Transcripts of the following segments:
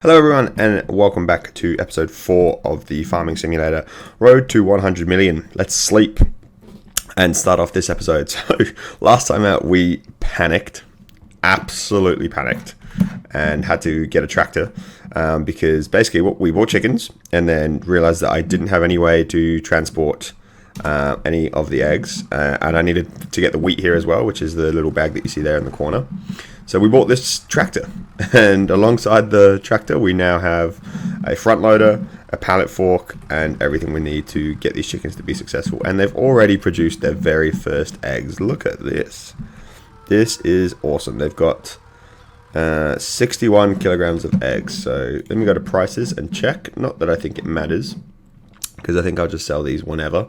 Hello everyone and welcome back to episode 4 of the Farming Simulator Road to 100 million. Let's sleep and start off this episode. So last time out we panicked, absolutely panicked, and had to get a tractor because basically we bought chickens and then realized that I didn't have any way to transport any of the eggs, and I needed to get the wheat here as well, which is the little bag that you see there in the corner. So we bought this tractor, and alongside the tractor we now have a front loader, a pallet fork, and everything we need to get these chickens to be successful. And they've already produced their very first eggs. Look at this. This is awesome. They've got 61 kilograms of eggs. So let me go to prices and check. Not that I think it matters, because I think I'll just sell these whenever.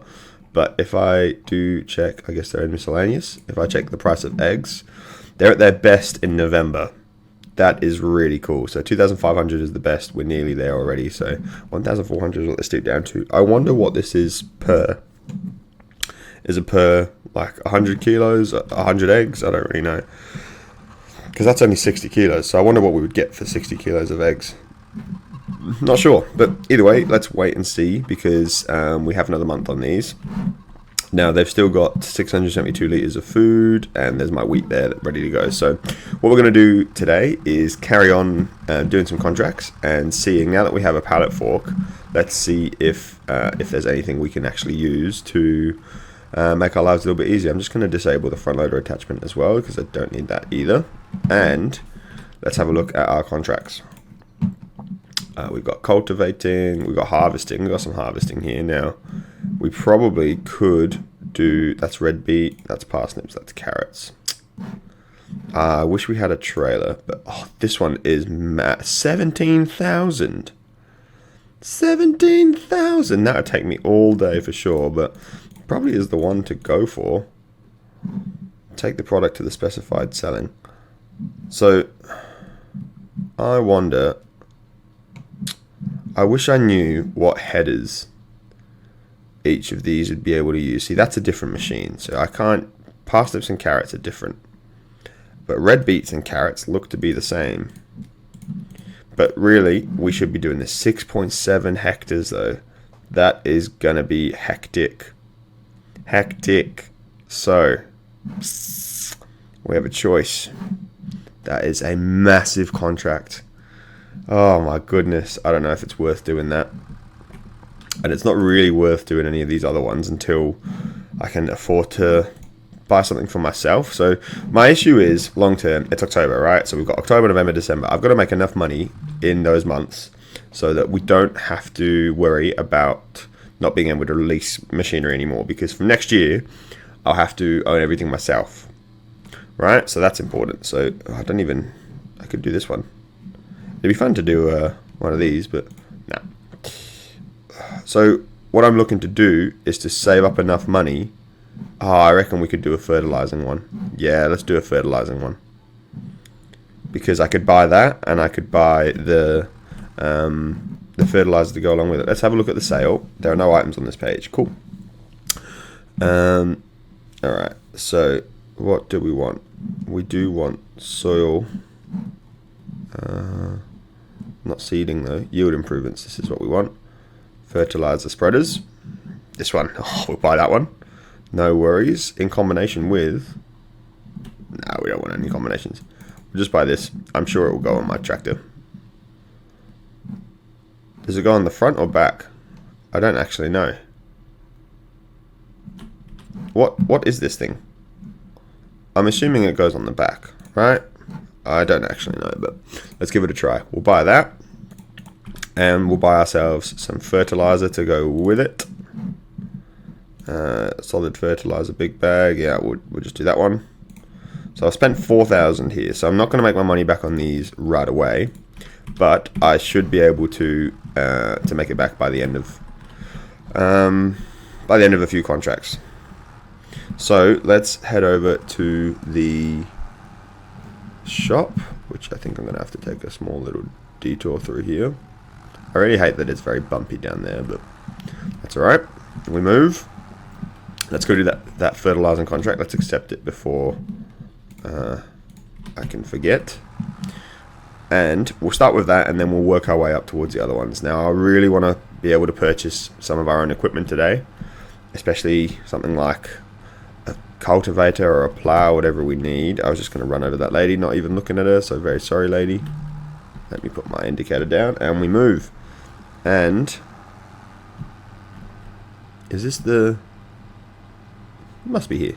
But if I do check, I guess they're in miscellaneous. If I check the price of eggs, they're at their best in November. That is really cool. So 2,500 is the best. We're nearly there already. So 1,400 is what they stoop down to. I wonder what this is per. Is it per like 100 kilos, 100 eggs? I don't really know. Because that's only 60 kilos. So I wonder what we would get for 60 kilos of eggs. Not sure. But either way, let's wait and see, because we have another month on these. Now, they've still got 672 litres of food, and there's my wheat there ready to go. So what we're going to do today is carry on doing some contracts and seeing, now that we have a pallet fork, let's see if there's anything we can actually use to make our lives a little bit easier. I'm just going to disable the front loader attachment as well, because I don't need that either. And let's have a look at our contracts. We've got cultivating, we've got harvesting, we've got some harvesting here. Now, we probably could do, that's red beet, that's parsnips, that's carrots. I wish we had a trailer, but this one is 17,000. 17,000, that would take me all day for sure, but probably is the one to go for. Take the product to the specified selling. So, I wonder, I wish I knew what headers each of these would be able to use. See, that's a different machine, so I can't. Parsnips and carrots are different, but red beets and carrots look to be the same. But really, we should be doing this 6.7 hectares though. That is gonna be hectic. So we have a choice. That is a massive contract. Oh my goodness, I don't know if it's worth doing that. And it's not really worth doing any of these other ones until I can afford to buy something for myself. So my issue is long term, it's October, right? So we've got October, November, December. I've got to make enough money in those months so that we don't have to worry about not being able to release machinery anymore, because from next year I'll have to own everything myself, right? So that's important. So I could do this one. It'd be fun to do one of these, but no. So what I'm looking to do is to save up enough money. I reckon we could do a fertilizing one. Yeah, let's do a fertilizing one. Because I could buy that, and I could buy the fertilizer to go along with it. Let's have a look at the sale. There are no items on this page. Cool. Alright, so what do we want? We do want soil. Not seeding though. Yield improvements. This is what we want. Fertilizer spreaders. This one. Oh, we'll buy that one. No worries. In combination with. No, we don't want any combinations. We'll just buy this. I'm sure it will go on my tractor. Does it go on the front or back? I don't actually know. What is this thing? I'm assuming it goes on the back, right? I don't actually know, but let's give it a try. We'll buy that, and we'll buy ourselves some fertilizer to go with it. Solid fertilizer, big bag. Yeah, we'll just do that one. So I've spent 4,000 here, so I'm not going to make my money back on these right away, but I should be able to make it back by the end of a few contracts. So let's head over to the shop, which I think I'm going to have to take a small little detour through here. I really hate that it's very bumpy down there, but that's alright. We move. Let's go do that fertilizing contract. Let's accept it before I can forget. And we'll start with that, and then we'll work our way up towards the other ones. Now, I really want to be able to purchase some of our own equipment today, especially something like a cultivator or a plow, whatever we need. I was just going to run over that lady, not even looking at her, so very sorry, lady. Let me put my indicator down, and we move. And is this the... It must be here.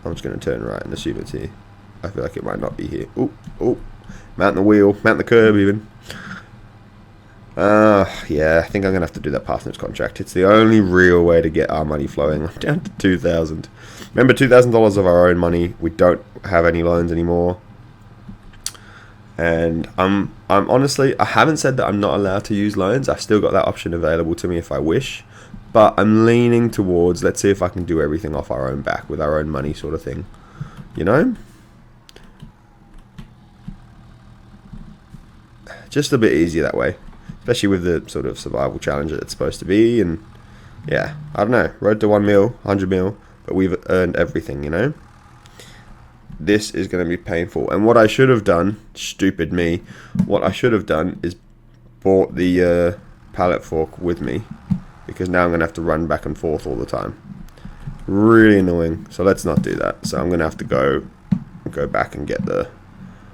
I'm just going to turn right and assume it's here. I feel like it might not be here. Oh, mount the wheel, mount the curb even. Yeah, I think I'm going to have to do that parsonage contract. It's the only real way to get our money flowing. I'm down to 2,000. Remember, $2,000 of our own money. We don't have any loans anymore. And I'm honestly, I haven't said that I'm not allowed to use loans. I've still got that option available to me if I wish. But I'm leaning towards, let's see if I can do everything off our own back with our own money sort of thing. You know? Just a bit easier that way. Especially with the sort of survival challenge that it's supposed to be. And yeah, I don't know. Road to 1 mil, 100 mil. But we've earned everything, you know? This is going to be painful. And what I should have done, stupid me, what I should have done is bought the pallet fork with me. Because now I'm going to have to run back and forth all the time. Really annoying. So let's not do that. So I'm going to have to go back and get the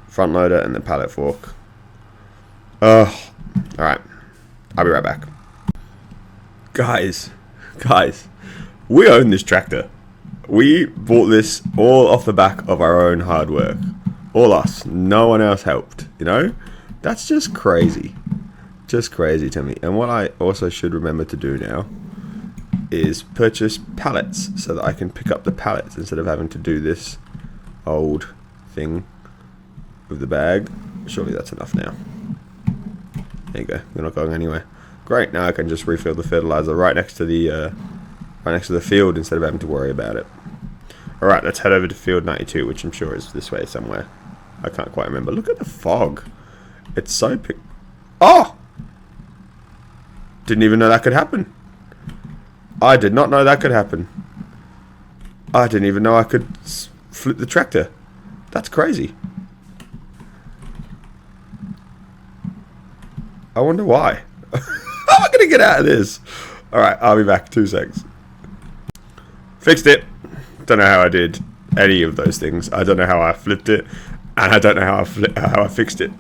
front loader and the pallet fork. Alright. I'll be right back. Guys, we own this tractor. We bought this all off the back of our own hard work. All us. No one else helped, you know? That's just crazy. Just crazy to me. And what I also should remember to do now is purchase pallets so that I can pick up the pallets instead of having to do this old thing with the bag. Surely that's enough now. There you go. We're not going anywhere. Great. Now I can just refill the fertilizer right next to the field instead of having to worry about it. Alright, let's head over to field 92, which I'm sure is this way somewhere. I can't quite remember. Look at the fog. It's so Oh! Didn't even know that could happen. I did not know that could happen. I didn't even know I could flip the tractor. That's crazy. I wonder why. How am I going to get out of this? Alright, I'll be back. 2 seconds. Fixed it. Don't know how I did any of those things. I don't know how I flipped it. And I don't know how I fixed it.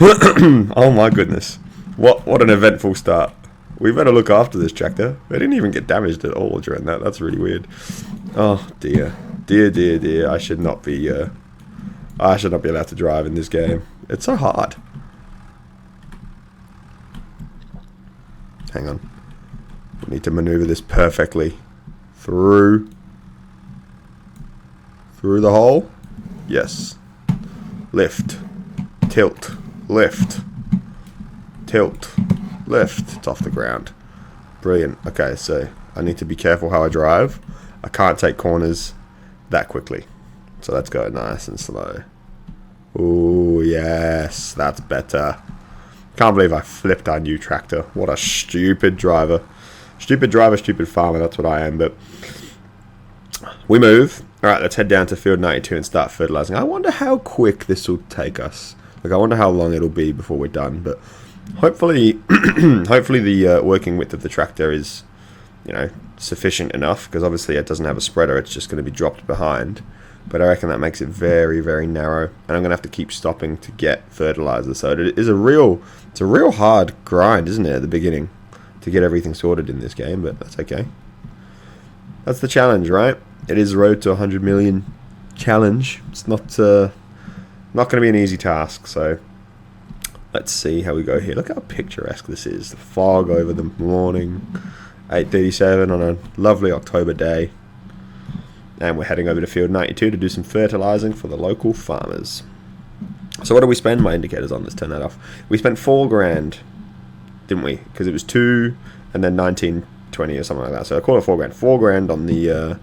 Oh my goodness. What an eventful start. We better look after this tractor. They didn't even get damaged at all during that. That's really weird. Oh dear. Dear. I should not be allowed to drive in this game. It's so hard. Hang on. We need to maneuver this perfectly. Through the hole. Yes. Lift. Tilt. Lift. Tilt. Lift. It's off the ground. Brilliant. Okay, so I need to be careful how I drive. I can't take corners that quickly. So let's go nice and slow. Ooh, yes. That's better. Can't believe I flipped our new tractor. What a stupid driver. Stupid driver, stupid farmer. That's what I am. But we move. Alright, let's head down to field 92 and start fertilizing. I wonder how quick this will take us. Like, I wonder how long it'll be before we're done. But hopefully, hopefully the working width of the tractor is, you know, sufficient enough. Because obviously it doesn't have a spreader. It's just going to be dropped behind. But I reckon that makes it very, very narrow. And I'm going to have to keep stopping to get fertilizer. So it is it's a real hard grind, isn't it, at the beginning, to get everything sorted in this game. But that's okay. That's the challenge, right? It is road to 100 million challenge. It's not going to be an easy task. So let's see how we go here. Look how picturesque this is. The fog over the morning. 8:37 on a lovely October day. And we're heading over to field 92 to do some fertilizing for the local farmers. So what do we spend my indicators on? Let's turn that off. We spent $4,000, didn't we? Because it was 2 and then 1920 or something like that. So I call it $4,000. $4,000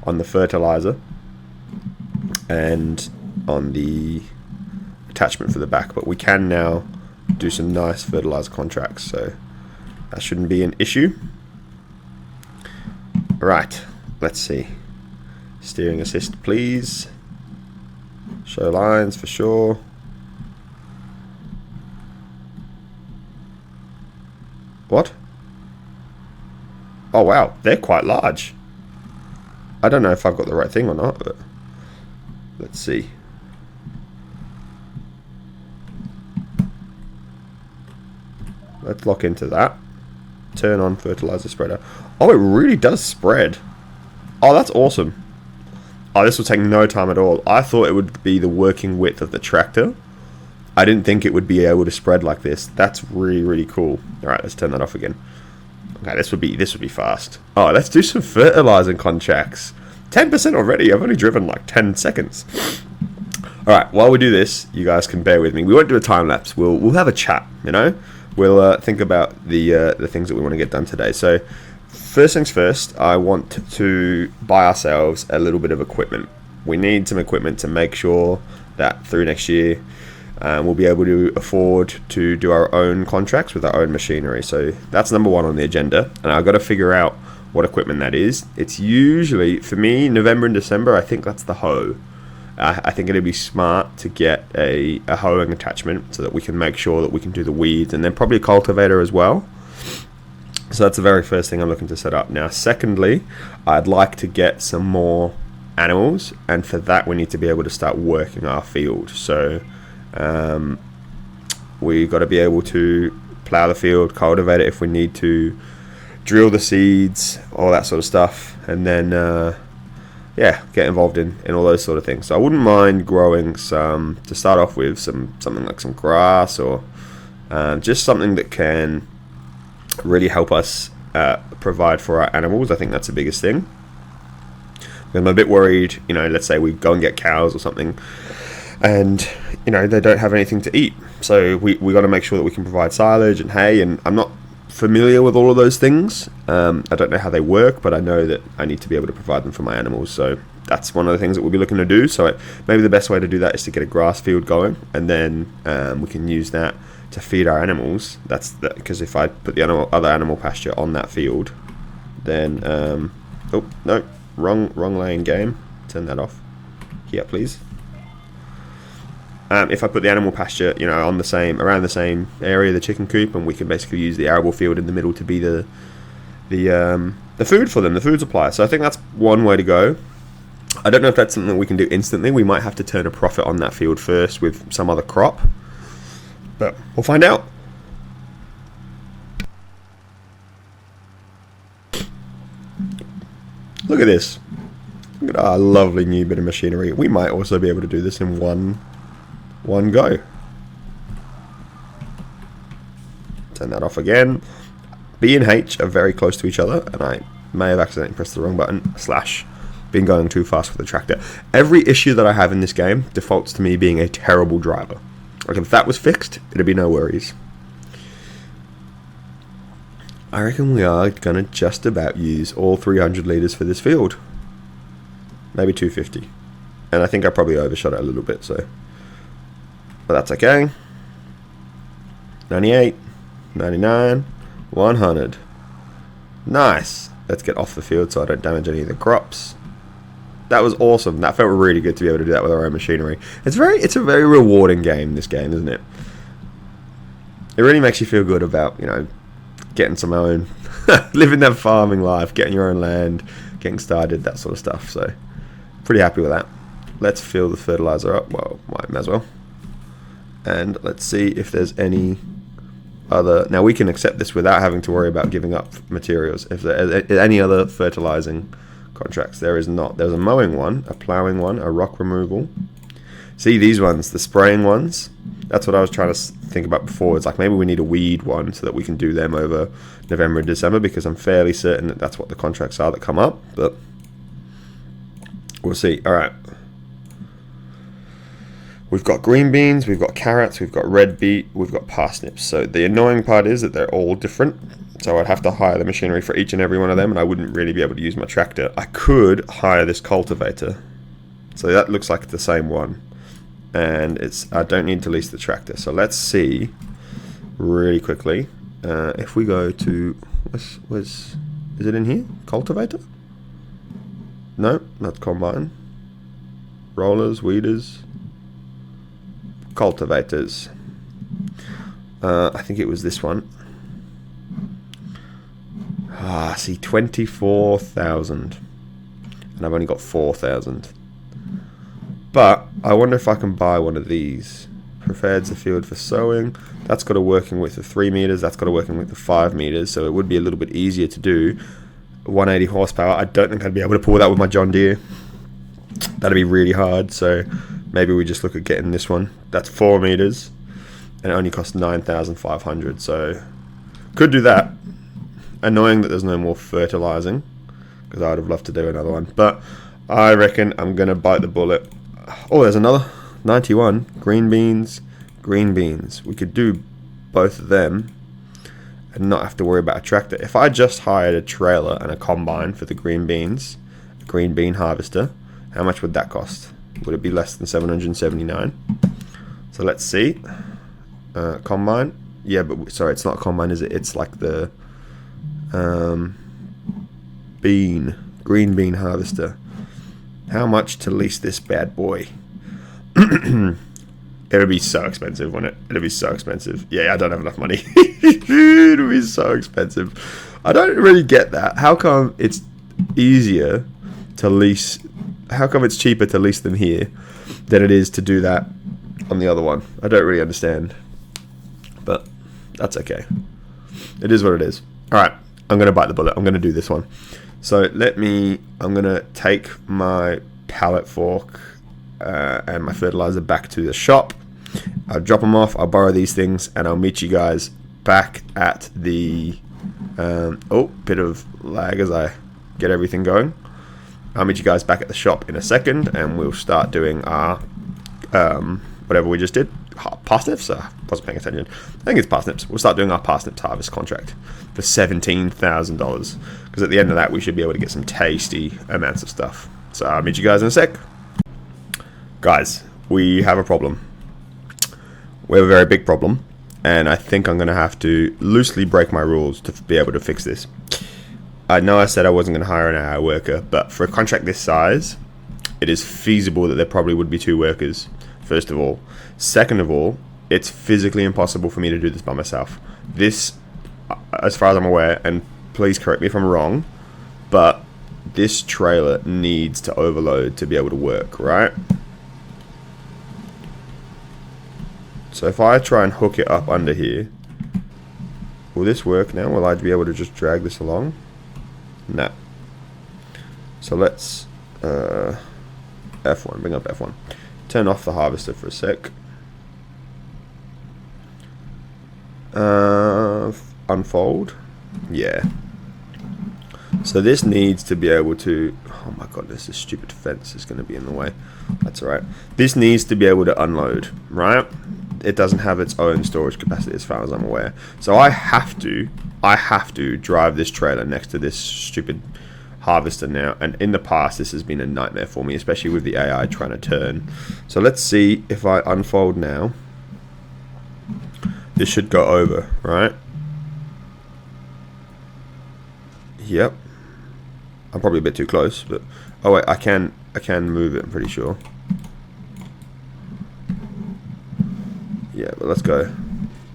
on the fertilizer and on the attachment for the back. But we can now do some nice fertilizer contracts. So that shouldn't be an issue. Right. Let's see. Steering assist, please. Show lines for sure. What? Oh wow, they're quite large. I don't know if I've got the right thing or not, but let's see. Let's lock into that. Turn on fertilizer spreader. Oh, it really does spread. Oh, that's awesome. Oh, this will take no time at all. I thought it would be the working width of the tractor. I didn't think it would be able to spread like this. That's really, really cool. Alright, let's turn that off again. Okay, this would be fast. Oh, let's do some fertilizing contracts. 10% already. I've only driven like 10 seconds. Alright, while we do this, you guys can bear with me. We won't do a time lapse. We'll have a chat, you know? We'll think about the things that we want to get done today. So, first things first, I want to buy ourselves a little bit of equipment. We need some equipment to make sure that through next year, we'll be able to afford to do our own contracts with our own machinery. So that's number one on the agenda, and I've got to figure out what equipment that is. It's usually, for me, November and December, I think that's the hoe. I think it'd be smart to get a hoeing attachment so that we can make sure that we can do the weeds, and then probably a cultivator as well. So that's the very first thing I'm looking to set up. Now, secondly, I'd like to get some more animals, and for that we need to be able to start working our field. So we've got to be able to plow the field, cultivate it if we need to, drill the seeds, all that sort of stuff, and then yeah, get involved in all those sort of things. So I wouldn't mind growing some, to start off with, something like some grass, or just something that can really help us provide for our animals. I think that's the biggest thing. I'm a bit worried, you know, let's say we go and get cows or something, and you know, they don't have anything to eat. So we got to make sure that we can provide silage and hay, and I'm not familiar with all of those things. I don't know how they work, but I know that I need to be able to provide them for my animals. So that's one of the things that we'll be looking to do. So maybe the best way to do that is to get a grass field going, and then we can use that to feed our animals. That's because if I put the other animal pasture on that field, then oh no, wrong lane game. Turn that off. Here, please. If I put the animal pasture, you know, on around the same area, the chicken coop, and we can basically use the arable field in the middle to be the food for them, the food supply. So I think that's one way to go. I don't know if that's something that we can do instantly. We might have to turn a profit on that field first with some other crop, but we'll find out. Look at this. Look at our lovely new bit of machinery. We might also be able to do this in one go. Turn that off again. B and H are very close to each other, and I may have accidentally pressed the wrong button. / been going too fast for the tractor. Every issue that I have in this game defaults to me being a terrible driver. Like, if that was fixed, it'd be no worries. I reckon we are gonna just about use all 300 litres for this field. Maybe 250. And I think I probably overshot it a little bit, so. But that's okay. 98, 99, 100. Nice. Let's get off the field so I don't damage any of the crops. That was awesome. That felt really good to be able to do that with our own machinery. It's a very rewarding game, this game, isn't it? It really makes you feel good about, you know, getting some own, living that farming life, getting your own land, getting started, that sort of stuff. So, pretty happy with that. Let's fill the fertilizer up. Well, might as well. And let's see if there's any other. Now we can accept this without having to worry about giving up materials. If there are any other fertilizing contracts, there is not. There's a mowing one, a plowing one, a rock removal. See these ones, the spraying ones. That's what I was trying to think about before. It's like maybe we need a weed one so that we can do them over November and December, because I'm fairly certain that that's what the contracts are that come up. But we'll see. All right. We've got green beans, we've got carrots, we've got red beet, we've got parsnips. So the annoying part is that they're all different. So I'd have to hire the machinery for each and every one of them, and I wouldn't really be able to use my tractor. I could hire this cultivator. So that looks like the same one. And I don't need to lease the tractor. So let's see really quickly. If we go to, is it in here? Cultivator? No, not combine. Rollers, weeders. Cultivators. I think it was this one. Ah, see, 24,000. And I've only got 4,000. But I wonder if I can buy one of these. Prepares the field for sowing. That's got a working width of 3 meters. That's got a working width of 5 meters. So it would be a little bit easier to do. 180 horsepower. I don't think I'd be able to pull that with my John Deere. That'd be really hard. So maybe we just look at getting this one. That's 4 meters. And it only costs 9,500. So could do that. Annoying that there's no more fertilizing, because I would have loved to do another one. But I reckon I'm going to bite the bullet. Oh, there's another 91. Green beans, green beans. We could do both of them and not have to worry about a tractor. If I just hired a trailer and a combine for the green beans, a green bean harvester, how much would that cost? Would it be less than 779? So let's see. Combine. Yeah, but sorry, it's not a combine, is it? It's like the green bean harvester. How much to lease this bad boy? It'll be so expensive, wouldn't it? It'll be so expensive. Yeah, I don't have enough money. It'll be so expensive. I don't really get that. How come it's easier to lease? How come it's cheaper to lease them here than it is to do that on the other one? I don't really understand. But that's okay. It is what it is. All right, I'm going to bite the bullet. I'm going to do this one. So I'm going to take my pallet fork and my fertilizer back to the shop. I'll drop them off. I'll borrow these things, and I'll meet you guys back at the... bit of lag as I get everything going. I'll meet you guys back at the shop in a second, and we'll start doing our... whatever we just did. Parsnips? I wasn't paying attention. I think it's parsnips. We'll start doing our parsnips harvest contract for $17,000. Because at the end of that, we should be able to get some tasty amounts of stuff. So I'll meet you guys in a sec. Guys, we have a problem. We have a very big problem. And I think I'm going to have to loosely break my rules to be able to fix this. I know I said I wasn't going to hire an AI worker, but for a contract this size, it is feasible that there probably would be 2 workers. First of all. Second of all, it's physically impossible for me to do this by myself. This, as far as I'm aware, and please correct me if I'm wrong, but this trailer needs to overload to be able to work, right? So if I try and hook it up under here, will this work now? Will I be able to just drag this along? No. So let's F1, bring up F1. Turn off the harvester for a sec. Unfold. Yeah. So this needs to be able to... Oh my god, this stupid fence is going to be in the way. That's alright. This needs to be able to unload, right? It doesn't have its own storage capacity as far as I'm aware. So I have to drive this trailer next to this stupid harvester now, and in the past this has been a nightmare for me, especially with the AI trying to turn. So let's see if I unfold now. This should go over, right? Yep. I'm probably a bit too close, but oh wait, I can move it, I'm pretty sure. Yeah, but let's go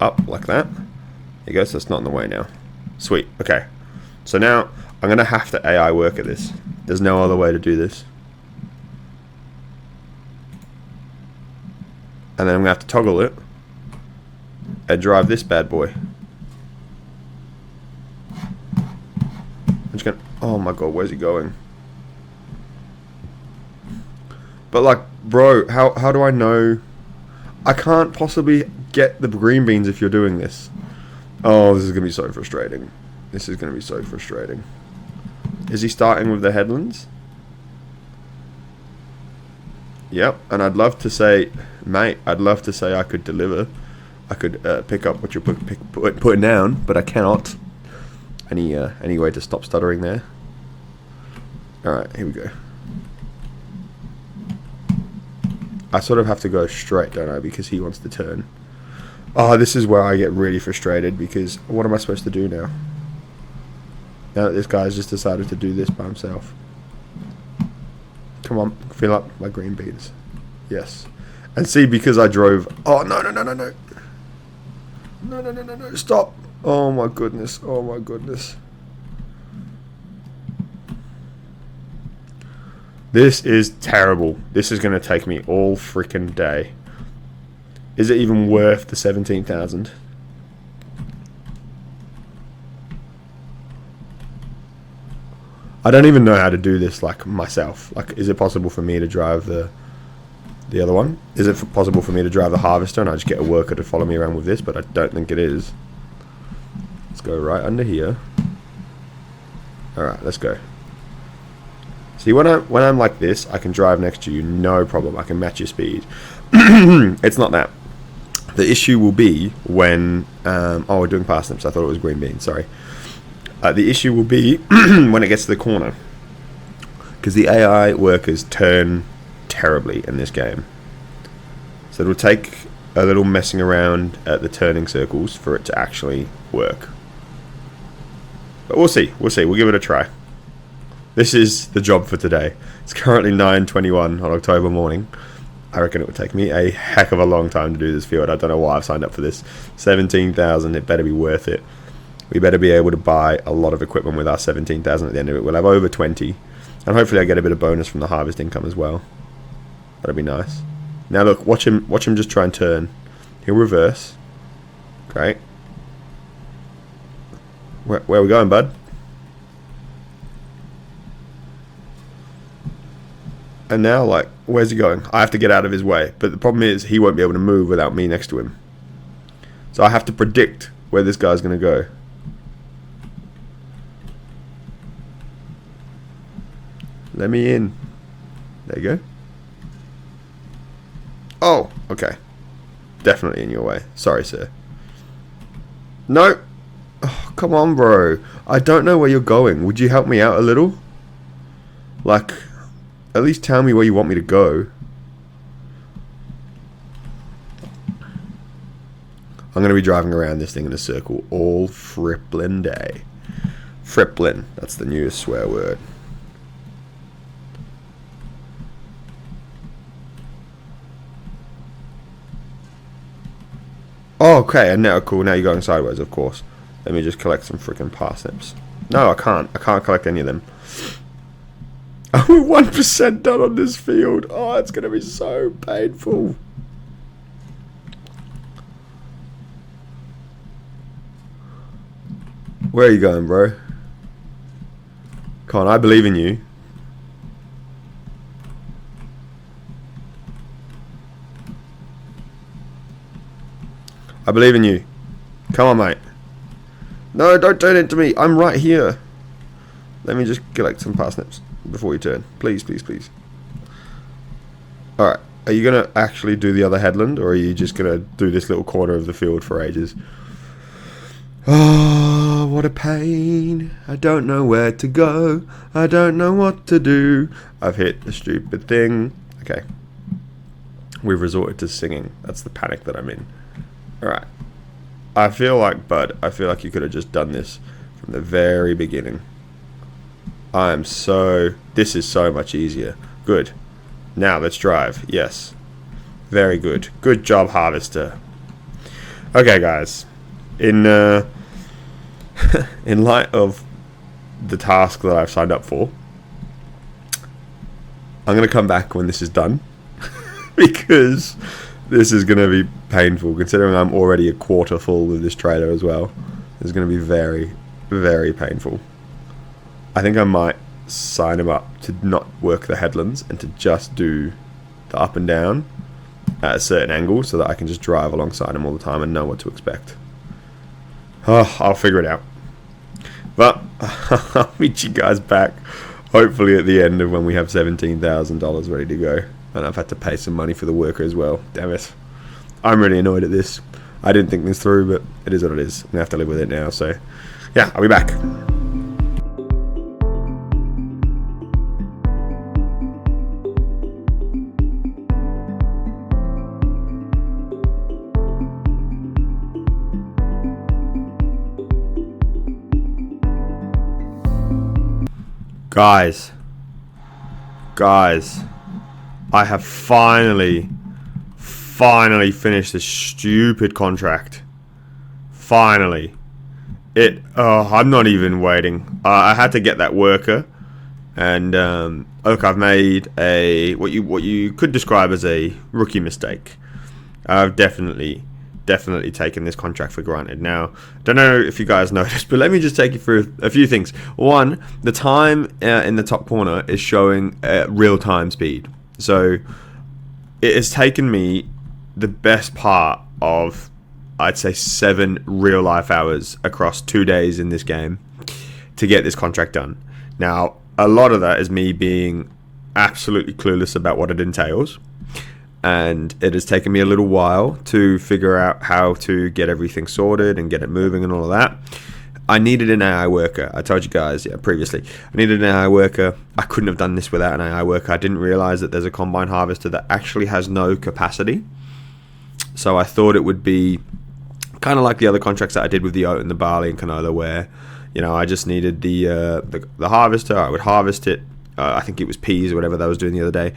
up like that. There you go, so it's not in the way now. Sweet, okay. So now I'm going to have to AI work at this. There's no other way to do this. And then I'm going to have to toggle it and drive this bad boy. I'm just going to... Oh my god, where's he going? But like, bro, how do I know? I can't possibly get the green beans if you're doing this. Oh, this is going to be so frustrating. This is going to be so frustrating. Is he starting with the headlands? Yep, and I'd love to say, mate, I'd love to say I could deliver. I could pick up what you're putting down, but I cannot. Any way to stop stuttering there? Alright, here we go. I sort of have to go straight, don't I, because he wants to turn. Oh, this is where I get really frustrated, because what am I supposed to do now? Now that this guy's just decided to do this by himself. Come on, fill up my green beans. Yes. And see, because I drove... Oh, no. No, stop. Oh my goodness. This is terrible. This is going to take me all freaking day. Is it even worth the 17,000? I don't even know how to do this like myself. Like, is it possible for me to drive the other one? Is it possible for me to drive the harvester and I just get a worker to follow me around with this? But I don't think it is. Let's go right under here. Alright, let's go. See, when I'm like this, I can drive next to you, no problem. I can match your speed. It's not that. The issue will be when... oh, we're doing parsnips. I thought it was green beans, sorry. The issue will be when it gets to the corner. Because the AI workers turn terribly in this game. So it'll take a little messing around at the turning circles for it to actually work. But we'll see. We'll see. We'll give it a try. This is the job for today. It's currently 9:21 on October morning. I reckon it would take me a heck of a long time to do this field. I don't know why I've signed up for this. 17,000. It better be worth it. We better be able to buy a lot of equipment with our 17,000 at the end of it. We'll have over 20. And hopefully I get a bit of bonus from the harvest income as well. That'd be nice. Now look, watch him just try and turn. He'll reverse. Great. Where are we going, bud? And now, like, where's he going? I have to get out of his way. But the problem is, he won't be able to move without me next to him. So I have to predict where this guy's going to go. Let me in. There you go. Oh, okay. Definitely in your way. Sorry, sir. No. Oh, come on, bro. I don't know where you're going. Would you help me out a little? Like, at least tell me where you want me to go. I'm going to be driving around this thing in a circle all fripplin' day. Fripplin'. That's the newest swear word. Oh, okay, and now, cool, now you're going sideways, of course. Let me just collect some freaking parsnips. No, I can't. I can't collect any of them. We're 1% done on this field. Oh, it's going to be so painful. Where are you going, bro? Come on, I believe in you. I believe in you. Come on, mate. No, don't turn into me. I'm right here. Let me just collect some parsnips before you turn. Please, please, please. Alright. Are you going to actually do the other headland, or are you just going to do this little corner of the field for ages? Oh, what a pain. I don't know where to go. I don't know what to do. I've hit the stupid thing. Okay. We've resorted to singing. That's the panic that I'm in. Alright. I feel like, bud, I feel like you could have just done this from the very beginning. This is so much easier. Good. Now let's drive. Yes. Very good. Good job, harvester. Okay, guys. In in light of the task that I've signed up for, I'm going to come back when this is done. Because this is going to be painful, considering I'm already a quarter full with this trailer as well. It's going to be very, very painful. I think I might sign him up to not work the headlands and to just do the up and down at a certain angle so that I can just drive alongside him all the time and know what to expect. Oh, I'll figure it out. But I'll meet you guys back hopefully at the end of when we have $17,000 ready to go. And I've had to pay some money for the worker as well. Damn it. I'm really annoyed at this. I didn't think this through, but it is what it is. I'm going to have to live with it now. So, yeah, I'll be back. Guys, I have finally finished this stupid contract. Finally. I'm not even waiting. I had to get that worker, And look, I've made what you could describe as a rookie mistake. I've definitely taken this contract for granted. Now, don't know if you guys noticed, but let me just take you through a few things. One, the time in the top corner is showing real-time speed. So it has taken me the best part of, I'd say, 7 real-life hours across 2 days in this game to get this contract done. Now, a lot of that is me being absolutely clueless about what it entails. And it has taken me a little while to figure out how to get everything sorted and get it moving and all of that. I needed an AI worker. I told you guys previously. I needed an AI worker. I couldn't have done this without an AI worker. I didn't realize that there's a combine harvester that actually has no capacity. So I thought it would be kind of like the other contracts that I did with the oat and the barley and canola, where I just needed the harvester. I would harvest it. I think it was peas or whatever that I was doing the other day.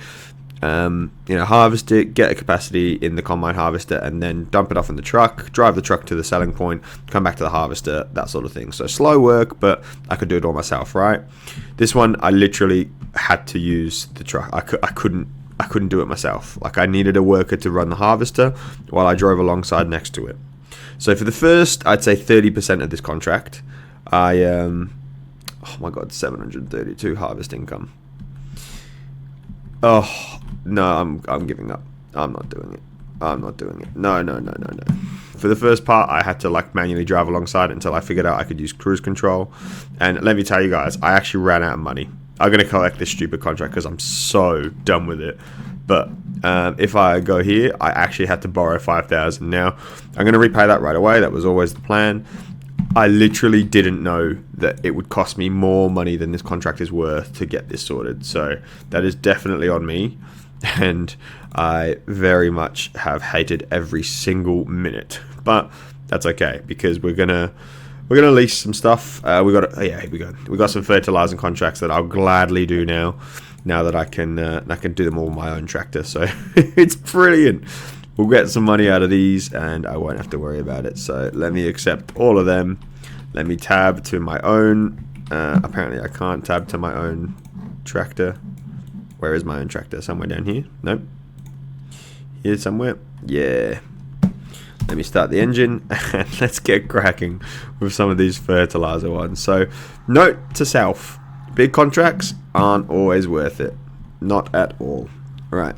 Harvest it, get a capacity in the combine harvester, and then dump it off in the truck, drive the truck to the selling point, come back to the harvester, that sort of thing. So slow work, but I could do it all myself, right? This one, I literally had to use the truck. I couldn't do it myself. Like, I needed a worker to run the harvester while I drove alongside next to it. So for the first, I'd say 30% of this contract, oh my god, 732 harvest income. Oh, no, I'm giving up. I'm not doing it. No. For the first part, I had to manually drive alongside it until I figured out I could use cruise control. And let me tell you guys, I actually ran out of money. I'm going to collect this stupid contract because I'm so done with it. But if I go here, I actually had to borrow 5,000. Now, I'm going to repay that right away. That was always the plan. I literally didn't know that it would cost me more money than this contract is worth to get this sorted. So that is definitely on me. And I very much have hated every single minute. But that's okay, because we're gonna lease some stuff. We got some fertilizing contracts that I'll gladly do now that I can do them all with my own tractor. So it's brilliant. We'll get some money out of these and I won't have to worry about it. So let me accept all of them. Let me tab to my own. Apparently I can't tab to my own tractor. Where is my own tractor? Somewhere down here? Nope. Here somewhere? Yeah. Let me start the engine and let's get cracking with some of these fertilizer ones. So, note to self, big contracts aren't always worth it. Not at all. Right.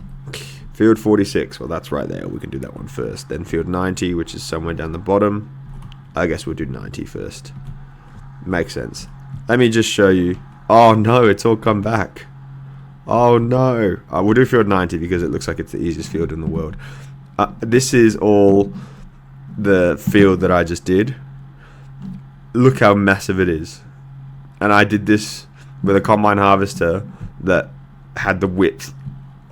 Field 46, well that's right there. We can do that one first. Then field 90, which is somewhere down the bottom. I guess we'll do 90 first. Makes sense. Let me just show you. Oh no, it's all come back. Oh no. We'll do field 90 because it looks like it's the easiest field in the world. This is all the field that I just did. Look how massive it is. And I did this with a combine harvester that had the width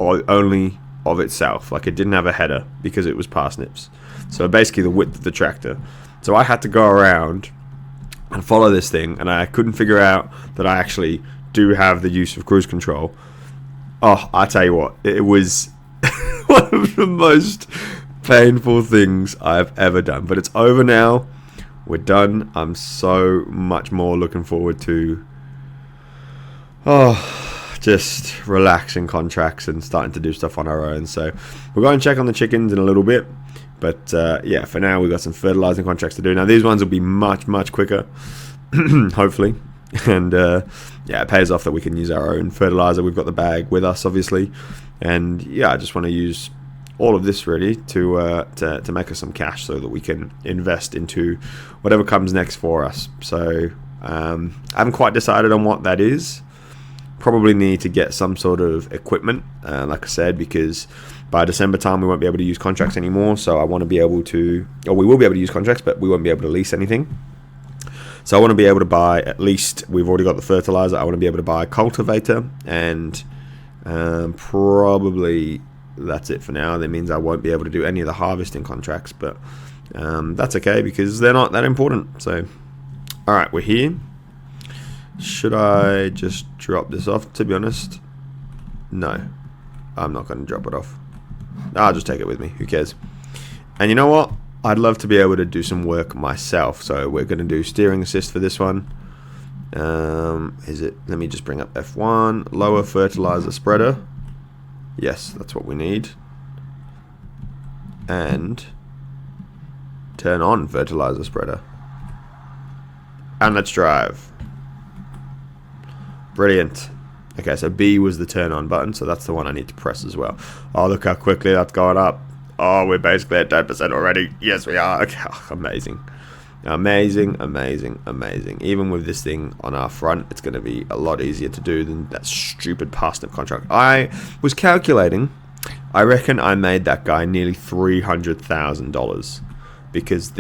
only of itself. Like, it didn't have a header because it was parsnips. So basically the width of the tractor. So I had to go around and follow this thing, and I couldn't figure out that I actually do have the use of cruise control. Oh, I tell you what, it was one of the most painful things I've ever done. But it's over now. We're done. I'm so much more looking forward to just relaxing contracts and starting to do stuff on our own. So we'll go and check on the chickens in a little bit. But yeah, for now we've got some fertilizing contracts to do. Now these ones will be much quicker, hopefully. And yeah, it pays off that we can use our own fertilizer. We've got the bag with us, obviously. And yeah, I just want to use all of this really to make us some cash so that we can invest into whatever comes next for us. So I haven't quite decided on what that is. Probably need to get some sort of equipment, like I said, because by December time we won't be able to use contracts anymore. So I want to be able to, or we will be able to use contracts, but we won't be able to lease anything. So I want to be able to buy, at least we've already got the fertilizer, I want to be able to buy a cultivator, and probably that's it for now. That means I won't be able to do any of the harvesting contracts, but that's okay because they're not that important. So alright, we're here. Should I just drop this off, to be honest? No, I'm not going to drop it off. I'll just take it with me, who cares. And you know what, I'd love to be able to do some work myself. So we're going to do steering assist for this one. Is it? Let me just bring up F1. Lower fertilizer spreader. Yes, that's what we need. And turn on fertilizer spreader. And let's drive. Brilliant. Okay, so B was the turn on button, so that's the one I need to press as well. Oh, look how quickly that's going up. Oh, we're basically at 10% already. Yes, we are. Okay, oh, amazing. Amazing, amazing, amazing. Even with this thing on our front, it's going to be a lot easier to do than that stupid parsnip contract. I was calculating, I reckon I made that guy nearly $300,000 because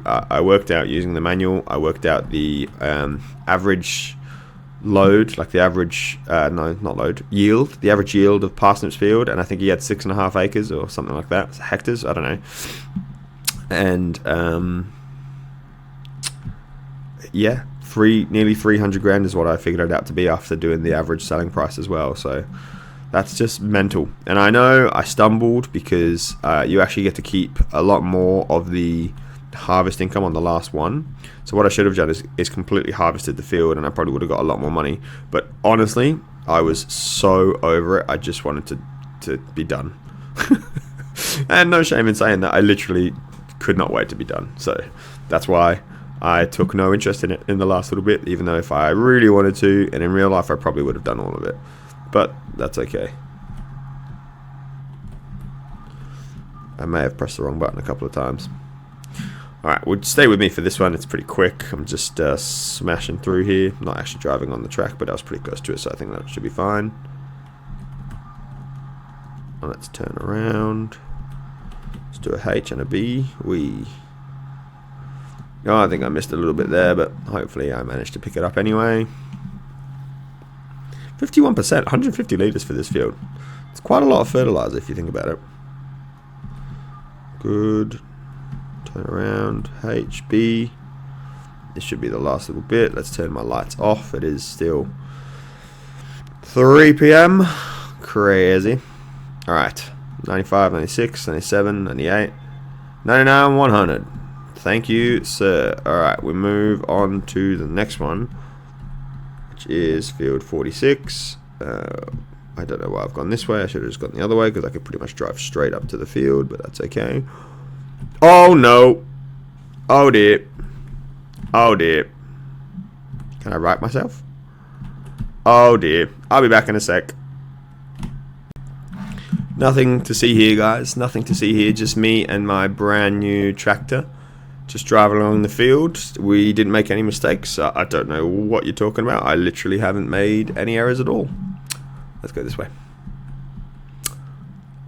I worked out using the manual, I worked out the average load, like the average, no, not load, yield, the average yield of parsnips field, and I think he had 6.5 acres or something like that, hectares, I don't know. And, yeah, nearly 300 grand is what I figured it out to be after doing the average selling price as well. So that's just mental. And I know I stumbled because you actually get to keep a lot more of the harvest income on the last one. So what I should have done is completely harvested the field, and I probably would have got a lot more money. But honestly, I was so over it. I just wanted to be done. And no shame in saying that. I literally could not wait to be done. So that's why I took no interest in it in the last little bit, even though if I really wanted to, and in real life I probably would have done all of it. But that's okay. I may have pressed the wrong button a couple of times. Alright, well, stay with me for this one. It's pretty quick. I'm just smashing through here. Not actually driving on the track, but I was pretty close to it, so I think that should be fine. Let's turn around. Let's do a H and a B. Oh, I think I missed a little bit there, but hopefully I managed to pick it up anyway. 51%, 150 litres for this field. It's quite a lot of fertilizer if you think about it. Good. Turn around. H, B. This should be the last little bit. Let's turn my lights off. It is still 3 p.m. Crazy. Alright. 95, 96, 97, 98, 99, 100. Thank you, sir. Alright, we move on to the next one, which is field 46. I don't know why I've gone this way. I should have just gone the other way because I could pretty much drive straight up to the field, but that's okay. Oh no! Oh dear. Oh dear. Can I right myself? Oh dear. I'll be back in a sec. Nothing to see here, guys. Nothing to see here. Just me and my brand new tractor. Just driving along the field. We didn't make any mistakes. I don't know what you're talking about. I literally haven't made any errors at all. Let's go this way.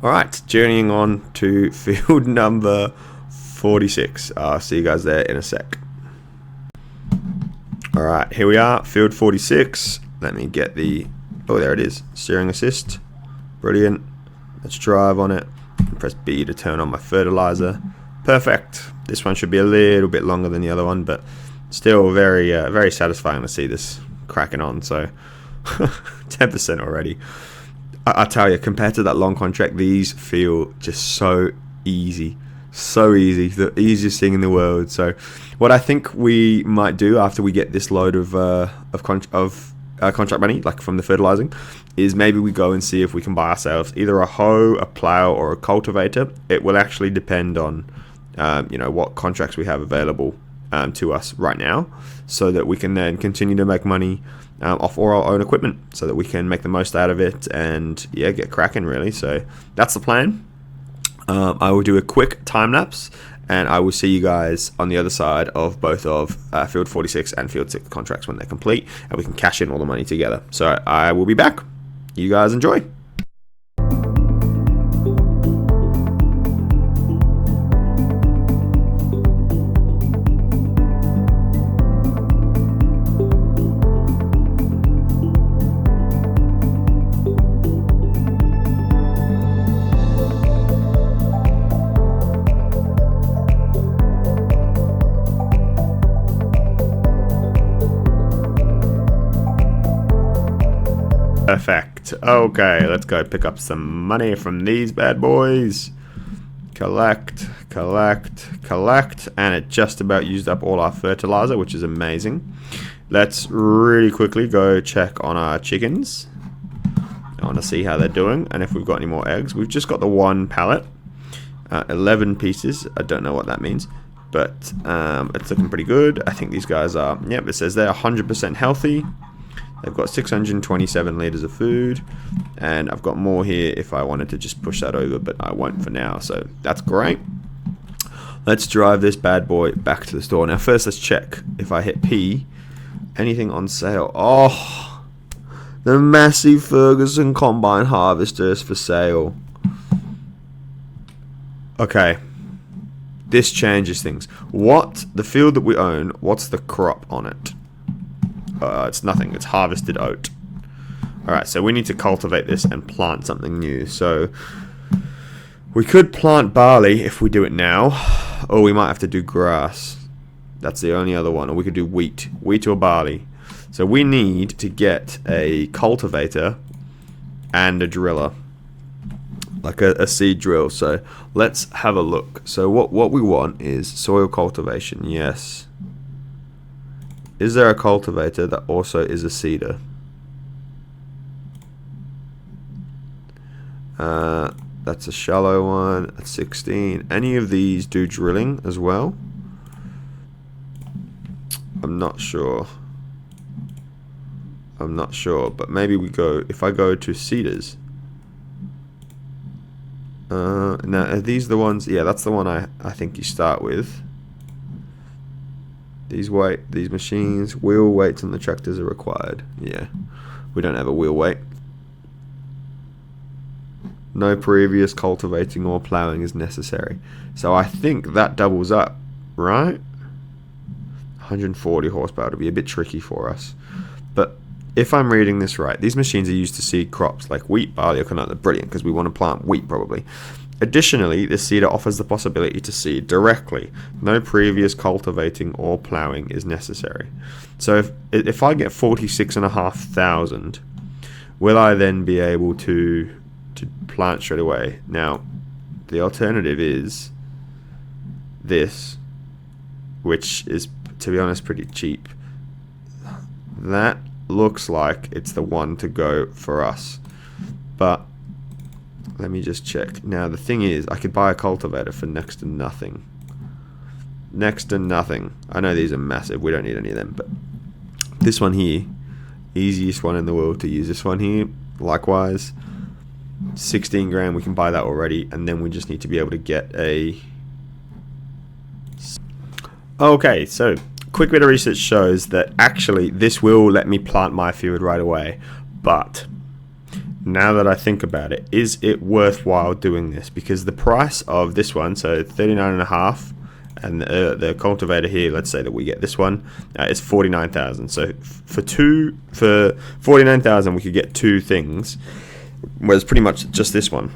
Alright, journeying on to field number 46. I'll see you guys there in a sec. Alright, here we are, field 46. Let me get the... Oh, there it is. Steering assist. Brilliant. Let's drive on it. Press B to turn on my fertilizer. Perfect. This one should be a little bit longer than the other one, but still very very satisfying to see this cracking on. So 10% already. I tell you, compared to that long contract, these feel just so easy. So easy. The easiest thing in the world. So what I think we might do after we get this load of contract money, like from the fertilizing, is maybe we go and see if we can buy ourselves either a hoe, a plow, or a cultivator. It will actually depend on you know, what contracts we have available to us right now, so that we can then continue to make money off all our own equipment, so that we can make the most out of it and yeah, get cracking really. So that's the plan. I will do a quick time lapse, and I will see you guys on the other side of both of field 46 and field 6 contracts when they're complete, and we can cash in all the money together. So I will be back. You guys enjoy. Perfect. Okay, let's go pick up some money from these bad boys. collect, and it just about used up all our fertilizer, which is amazing. Let's really quickly go check on our chickens. I want to see how they're doing and if we've got any more eggs. We've just got the one pallet, 11 pieces. I don't know what that means, but it's looking pretty good. I think these guys are, yep, it says they're 100% healthy. They've got 627 liters of food, and I've got more here if I wanted to just push that over, but I won't for now, so that's great. Let's drive this bad boy back to the store. Now first let's check if I hit P, anything on sale. Oh, the massive Ferguson combine harvester is for sale. Okay, this changes things. What, the field that we own, what's the crop on it? It's nothing, it's harvested oat. Alright, so we need to cultivate this and plant something new. So we could plant barley if we do it now, or we might have to do grass. That's the only other one. Or we could do wheat or barley. So we need to get a cultivator and a driller, like a seed drill. So let's have a look. So what we want is soil cultivation. Yes. Is there a cultivator that also is a seeder? That's a shallow one at 16. Any of these do drilling as well? I'm not sure. But maybe we go, if I go to seeders. Now are these the ones? Yeah, that's the one I think you start with. These machines, wheel weights on the tractors are required. Yeah, we don't have a wheel weight. No previous cultivating or plowing is necessary. So I think that doubles up, right? 140 horsepower to be a bit tricky for us. But if I'm reading this right, these machines are used to seed crops like wheat, barley, or canola. Brilliant, because we want to plant wheat probably. Additionally, this seeder offers the possibility to seed directly. No previous cultivating or plowing is necessary. So if I get 46,500, will I then be able to plant straight away? Now, the alternative is this, which is, to be honest, pretty cheap. That looks like it's the one to go for us. But let me just check. Now the thing is, I could buy a cultivator for next to nothing. Next to nothing. I know these are massive, we don't need any of them, but this one here, easiest one in the world to use. This one here, likewise, 16 grand, we can buy that already, and then we just need to be able to get a... Okay, so quick bit of research shows that actually this will let me plant my field right away, but now that I think about it, is it worthwhile doing this? Because the price of this one, so 39.5, and the cultivator here, let's say that we get this one, is 49,000. So for 49,000, we could get two things, whereas pretty much just this one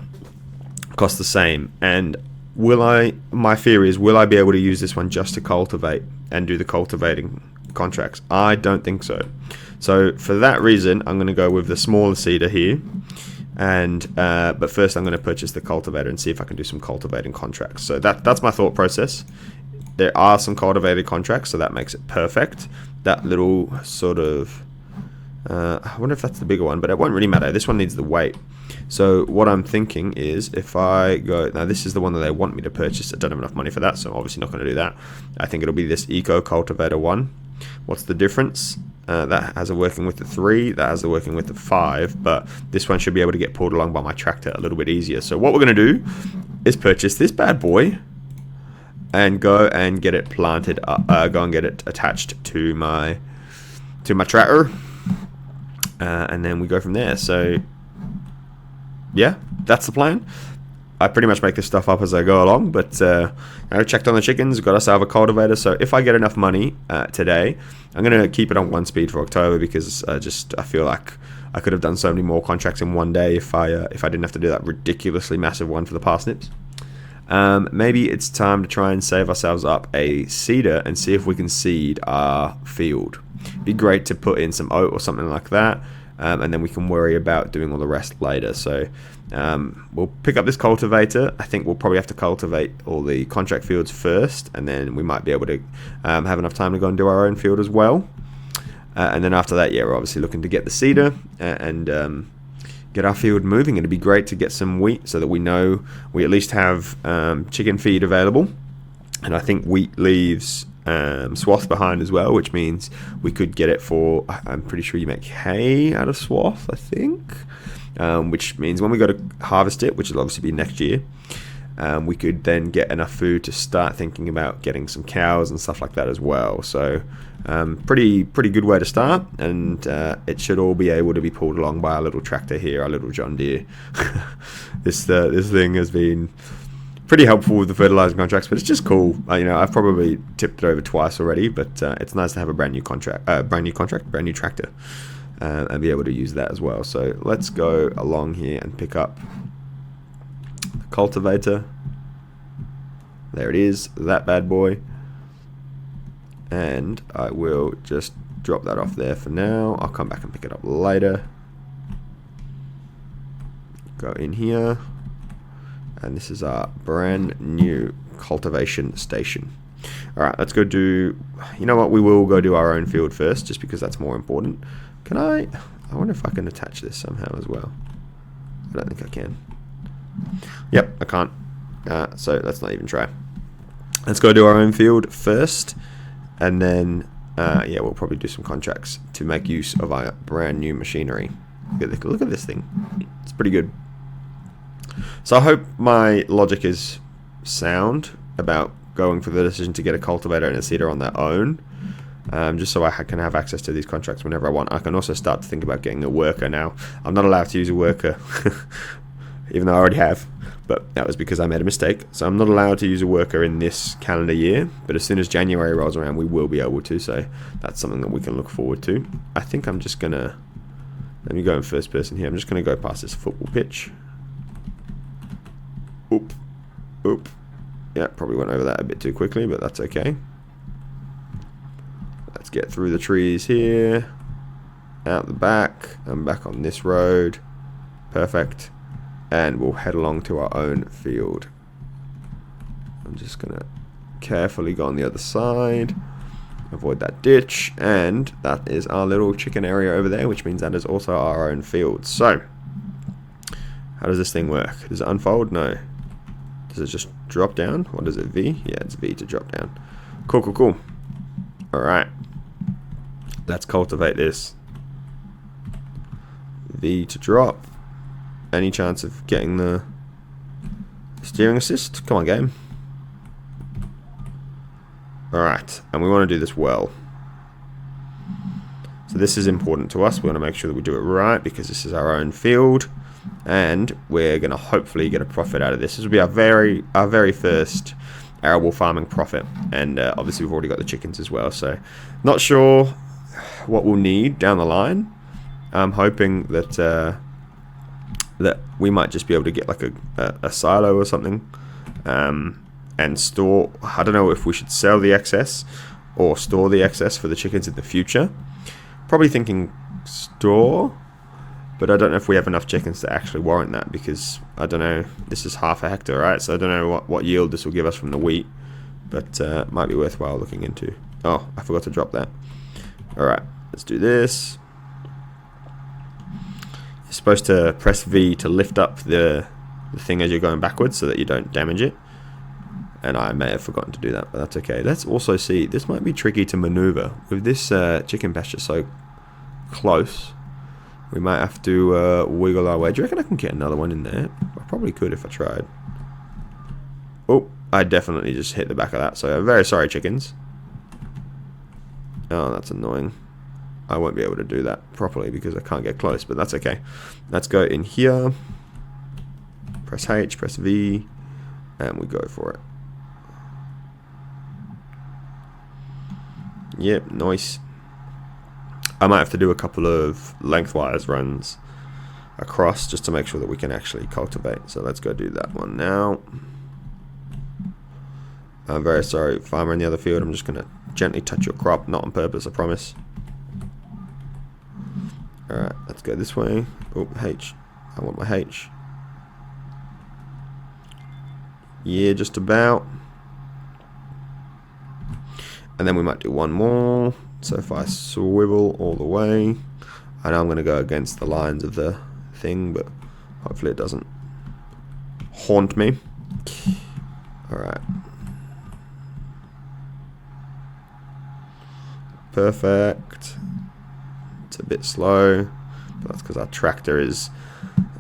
costs the same. And my theory is, will I be able to use this one just to cultivate and do the cultivating contracts? I don't think so. So for that reason, I'm going to go with the smaller seeder here, and but first I'm going to purchase the cultivator and see if I can do some cultivating contracts. So that's my thought process. There are some cultivated contracts, so that makes it perfect. That little sort of I wonder if that's the bigger one, but it won't really matter. This one needs the weight. So what I'm thinking is, if I go, now this is the one that they want me to purchase. I don't have enough money for that, so I'm obviously not going to do that. I think it'll be this Eco Cultivator 1. What's the difference? That has a working with the 3, that has a working with the 5, but this one should be able to get pulled along by my tractor a little bit easier. So what we're going to do is purchase this bad boy and go and get it planted, go and get it attached to my tractor, and then we go from there. So yeah, that's the plan. I pretty much make this stuff up as I go along, but I checked on the chickens, got us out of a cultivator. So if I get enough money today, I'm going to keep it on 1 speed for October, because I feel like I could have done so many more contracts in one day if I didn't have to do that ridiculously massive one for the parsnips. Maybe it's time to try and save ourselves up a seeder and see if we can seed our field. It'd be great to put in some oat or something like that. and then we can worry about doing all the rest later. So we'll pick up this cultivator. I think we'll probably have to cultivate all the contract fields first, and then we might be able to have enough time to go and do our own field as well. And then after that, yeah, we're obviously looking to get the seeder and get our field moving. It'd be great to get some wheat so that we know we at least have chicken feed available. And I think wheat leaves swath behind as well, which means we could get it for, I'm pretty sure you make hay out of swath, I think. Which means when we go to harvest it, which will obviously be next year, we could then get enough food to start thinking about getting some cows and stuff like that as well. So pretty good way to start, and it should all be able to be pulled along by our little tractor here, our little John Deere. This thing has been pretty helpful with the fertilizing contracts, but it's just cool. I've probably tipped it over twice already, but it's nice to have a brand new tractor, and be able to use that as well. So let's go along here and pick up the cultivator. There it is, that bad boy. And I will just drop that off there for now. I'll come back and pick it up later. Go in here. And this is our brand new cultivation station. Alright, let's go do... You know what, we will go do our own field first, just because that's more important. Can I wonder if I can attach this somehow as well. I don't think I can. Yep, I can't. So let's not even try. Let's go do our own field first. And then, yeah, we'll probably do some contracts to make use of our brand new machinery. Look at this thing. It's pretty good. So I hope my logic is sound about going for the decision to get a cultivator and a seeder on their own. Just so I can have access to these contracts whenever I want. I can also start to think about getting a worker now. I'm not allowed to use a worker, even though I already have. But that was because I made a mistake. So I'm not allowed to use a worker in this calendar year. But as soon as January rolls around, we will be able to. So that's something that we can look forward to. I think I'm just going to... Let me go in first person here. I'm just going to go past this football pitch. Oop. Oop. Yeah, probably went over that a bit too quickly, but that's okay. Let's get through the trees here. Out the back. I'm back on this road. Perfect. And we'll head along to our own field. I'm just going to carefully go on the other side. Avoid that ditch. And that is our little chicken area over there, which means that is also our own field. So, how does this thing work? Does it unfold? No. Does it just drop down? What is it, V? Yeah, it's V to drop down. Cool, cool, cool. Alright. Let's cultivate this. V to drop. Any chance of getting the steering assist? Come on, game. Alright, and we want to do this well. So this is important to us. We want to make sure that we do it right because this is our own field. And we're going to hopefully get a profit out of this. This will be our very first arable farming profit. And obviously we've already got the chickens as well. So not sure what we'll need down the line. I'm hoping that that we might just be able to get like a silo or something and store. I don't know if we should sell the excess or store the excess for the chickens in the future. Probably thinking store. But I don't know if we have enough chickens to actually warrant that because, I don't know, this is half a hectare, right? So I don't know what yield this will give us from the wheat. But it might be worthwhile looking into. Oh, I forgot to drop that. Alright, let's do this. You're supposed to press V to lift up the thing as you're going backwards so that you don't damage it. And I may have forgotten to do that, but that's okay. Let's also see, this might be tricky to maneuver. With this chicken pasture so close, we might have to wiggle our way. Do you reckon I can get another one in there? I probably could if I tried. Oh, I definitely just hit the back of that. So I'm very sorry, chickens. Oh, that's annoying. I won't be able to do that properly because I can't get close, but that's okay. Let's go in here. Press H, press V, and we go for it. Yep, nice. I might have to do a couple of lengthwise runs across just to make sure that we can actually cultivate. So let's go do that one now. I'm very sorry, farmer in the other field. I'm just going to gently touch your crop, not on purpose, I promise. Alright, let's go this way. Oh, H. I want my H. Yeah, just about. And then we might do one more. So if I swivel all the way, I know I'm going to go against the lines of the thing, but hopefully it doesn't haunt me. Alright. Perfect. It's a bit slow, but that's because our tractor is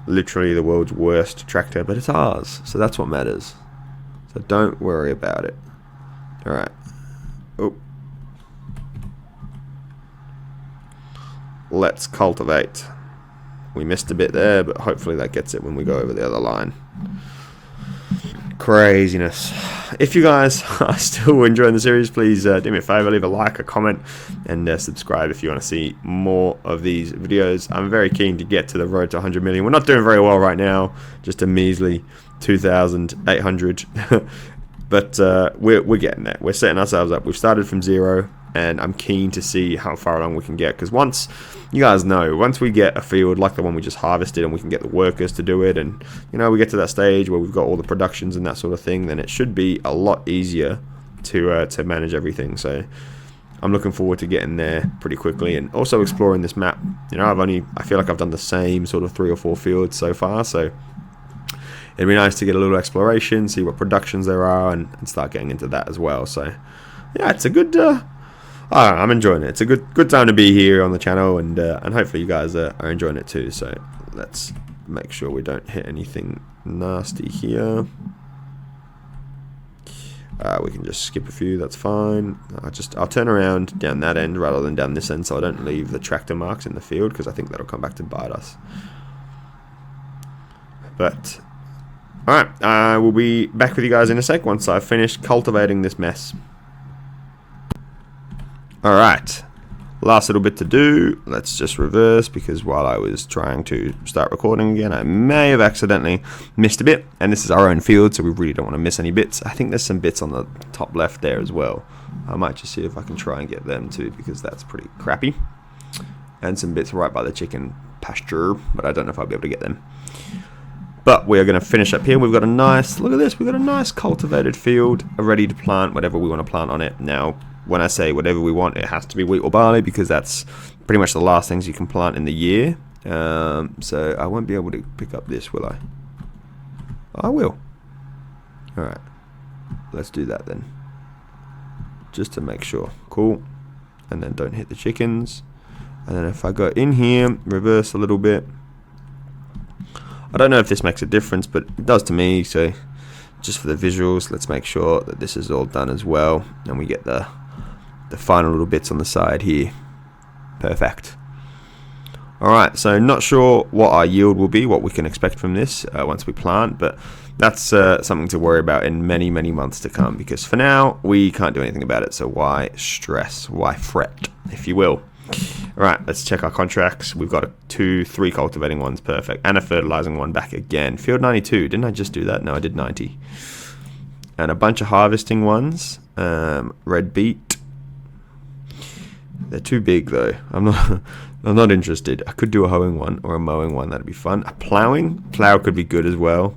literally the world's worst tractor, but it's ours, so that's what matters. So don't worry about it. Alright. Oh. Let's cultivate. We missed a bit there, but hopefully that gets it when we go over the other line. Craziness. If you guys are still enjoying the series, please do me a favor, leave a like, a comment, and subscribe if you want to see more of these videos. I'm very keen to get to the road to 100 million. We're not doing very well right now, just a measly 2,800. But we're getting there. We're setting ourselves up. We've started from 0, and I'm keen to see how far along we can get. Because once, you guys know, once we get a field like the one we just harvested, and we can get the workers to do it, and you know, we get to that stage where we've got all the productions and that sort of thing, then it should be a lot easier to manage everything. So I'm looking forward to getting there pretty quickly, and also exploring this map. You know, I feel like I've done the same sort of 3 or 4 fields so far, so it'd be nice to get a little exploration, see what productions there are, and start getting into that as well. So yeah, it's a good I'm enjoying it. It's a good time to be here on the channel, and hopefully you guys are enjoying it too. So let's make sure we don't hit anything nasty here. We can just skip a few, that's fine. I'll turn around down that end rather than down this end, so I don't leave the tractor marks in the field, because I think that'll come back to bite us. But alright, I will be back with you guys in a sec once I've finished cultivating this mess. Alright, last little bit to do. Let's just reverse, because while I was trying to start recording again, I may have accidentally missed a bit. And this is our own field, so we really don't want to miss any bits. I think there's some bits on the top left there as well. I might just see if I can try and get them too, because that's pretty crappy. And some bits right by the chicken pasture, but I don't know if I'll be able to get them. But we are going to finish up here. We've got a nice, look at this, we've got a nice cultivated field, ready to plant whatever we want to plant on it. Now, when I say whatever we want, it has to be wheat or barley, because that's pretty much the last things you can plant in the year. So I won't be able to pick up this, will I? I will. Alright, let's do that then, just to make sure. Cool. And then don't hit the chickens. And then if I go in here, reverse a little bit. I don't know if this makes a difference, but it does to me. So just for the visuals, let's make sure that this is all done as well, and we get the final little bits on the side here. Perfect. Alright, so not sure what our yield will be, what we can expect from this once we plant, but that's something to worry about in many months to come, because for now we can't do anything about it. So why stress, why fret, if you will. Alright, let's check our contracts. We've got 3 cultivating ones, perfect, and a fertilizing one back again. Field 92, didn't I just do that? No, I did 90. And a bunch of harvesting ones. Red beet. They're too big though. I'm not interested. I could do a hoeing one or a mowing one. That'd be fun. A plow could be good as well,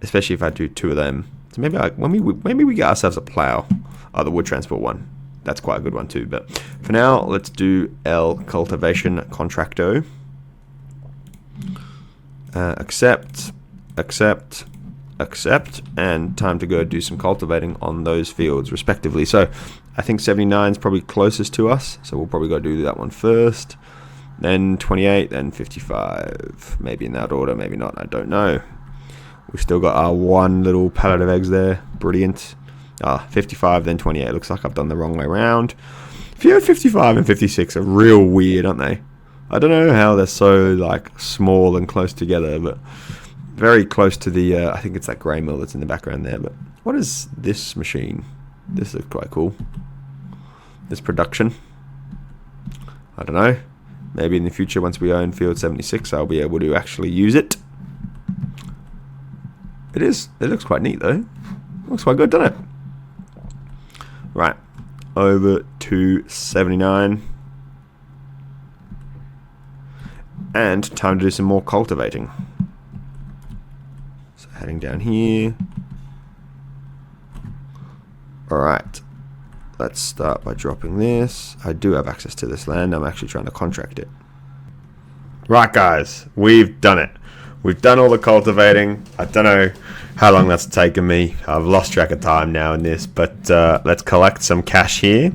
especially if I do 2 of them. So maybe we get ourselves a plow. Oh, the wood transport one. That's quite a good one too. But for now, let's do L cultivation contracto. Accept, and time to go do some cultivating on those fields respectively. So I think 79 is probably closest to us, so we'll probably go do that one first, then 28, then 55, maybe in that order, maybe not, I don't know. We've still got our 1 little pallet of eggs there, brilliant. 55, then 28. Looks like I've done the wrong way around. Field 55 and 56 are real weird, aren't they? I don't know how they're so like small and close together, but very close to the I think it's that grey mill that's in the background there. But what is this machine? This looks quite cool. This production, I don't know, maybe in the future once we own field 76 I'll be able to actually use it. It looks quite neat though. Looks quite good, doesn't it? Right, over to 79. And time to do some more cultivating. So heading down here. Alright. Let's start by dropping this. I do have access to this land. I'm actually trying to contract it. Right, guys. We've done it. We've done all the cultivating. I don't know how long that's taken me. I've lost track of time now in this. But let's collect some cash here.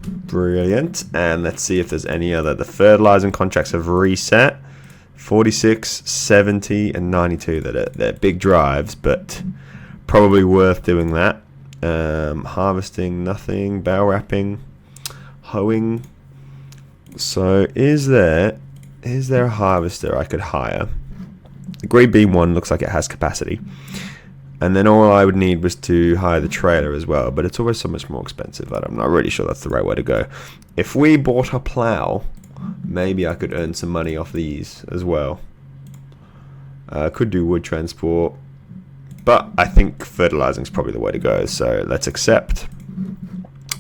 Brilliant. And let's see if there's any other. The fertilizing contracts have reset. 46, 70, and 92. They're big drives, but probably worth doing that. Harvesting, nothing. Bale wrapping, hoeing. So is there a harvester I could hire? The green bean one looks like it has capacity. And then all I would need was to hire the trailer as well, but it's always so much more expensive that I'm not really sure that's the right way to go. If we bought a plow, maybe I could earn some money off these as well. Could do wood transport, but I think fertilizing is probably the way to go. So let's accept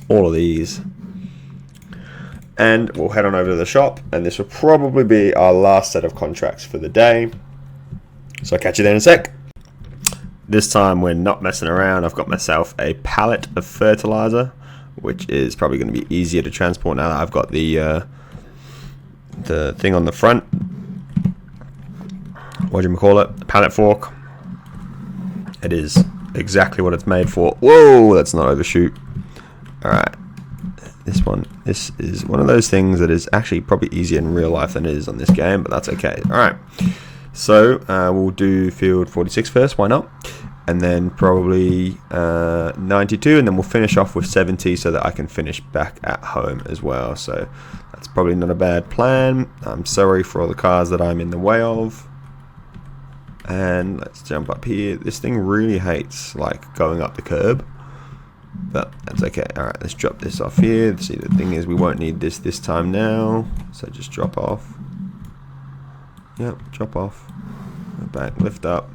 all of these. And we'll head on over to the shop, and this will probably be our last set of contracts for the day. So I'll catch you there in a sec. This time we're not messing around. I've got myself a pallet of fertilizer, which is probably going to be easier to transport now that I've got the thing on the front. What do you call it? A pallet fork. It is exactly what it's made for. Whoa, let's not overshoot. All right. This is one of those things that is actually probably easier in real life than it is on this game, but that's okay. All right. So we'll do field 46 first, why not? And then probably 92, and then we'll finish off with 70 so that I can finish back at home as well. So that's probably not a bad plan. I'm sorry for all the cars that I'm in the way of. And let's jump up here. This thing really hates like going up the curb, but that's okay. All right, let's drop this off here. See, the thing is we won't need this time now, so just drop off. Yep, drop off, go back, lift up,